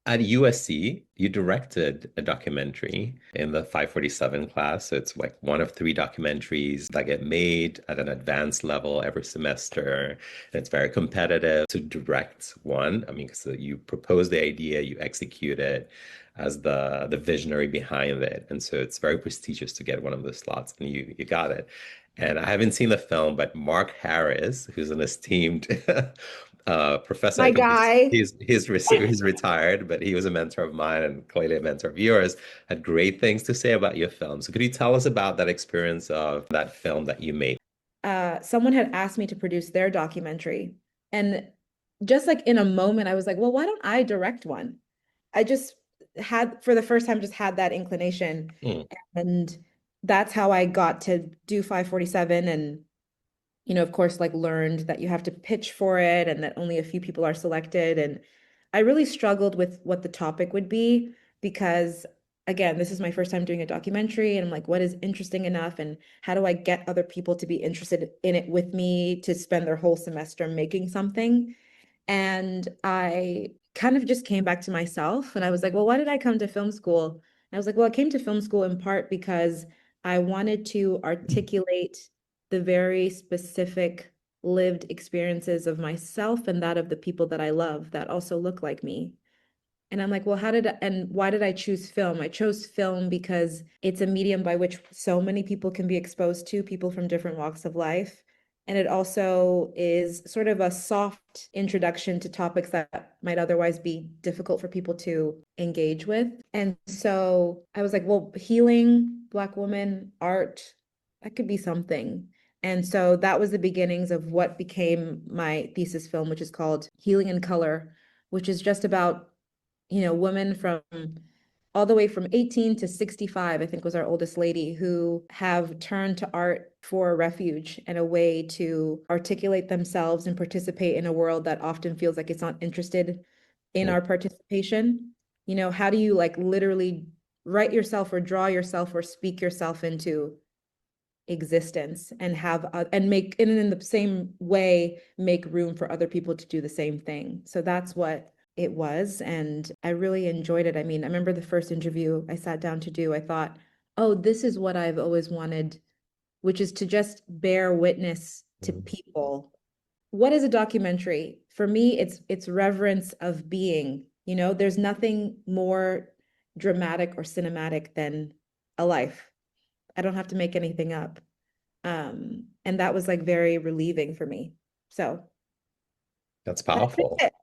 At USC, you directed a documentary in the 547 class. So it's like one of three documentaries that get made at an advanced level every semester. And it's very competitive to direct one. I mean, because you propose the idea, you execute it as the visionary behind it. And so it's very prestigious to get one of those slots, and you got it. And I haven't seen the film, but Mark Harris, who's an esteemed professor. I My think guy. he's retired, but he was a mentor of mine and clearly a mentor of yours. Had great things to say about your film. So could you tell us about that experience of that film that you made? Someone had asked me to produce their documentary. And just like in a moment, I was like, well, why don't I direct one? I just had, for the first time, just had that inclination. Hmm. And that's how I got to do 547. And, of course, like learned that you have to pitch for it and that only a few people are selected. And I really struggled with what the topic would be because, again, this is my first time doing a documentary. And I'm like, what is interesting enough? And how do I get other people to be interested in it with me to spend their whole semester making something? And I kind of just came back to myself and I was like, well, why did I come to film school? And I was like, well, I came to film school in part because I wanted to articulate the very specific lived experiences of myself and that of the people that I love that also look like me. And I'm like, well, and why did I choose film? I chose film because it's a medium by which so many people can be exposed to, people from different walks of life. And it also is sort of a soft introduction to topics that might otherwise be difficult for people to engage with. And so I was like, well, healing, Black woman, art, that could be something. And so that was the beginnings of what became my thesis film, which is called Healing in Color, which is just about women from all the way from 18 to 65, I think was our oldest lady, who have turned to art for refuge and a way to articulate themselves and participate in a world that often feels like it's not interested in Hmm. our participation. How do you like literally write yourself or draw yourself or speak yourself into existence and have and make and in the same way make room for other people to do the same thing. So that's what it was, and I really enjoyed it. I mean, I remember the first interview I sat down to do, I thought, oh, this is what I've always wanted, which is to just bear witness to people. What is a documentary? For me, it's reverence of being. There's nothing more dramatic or cinematic than a life. I don't have to make anything up. And that was like very relieving for me. So That's that's powerful. it.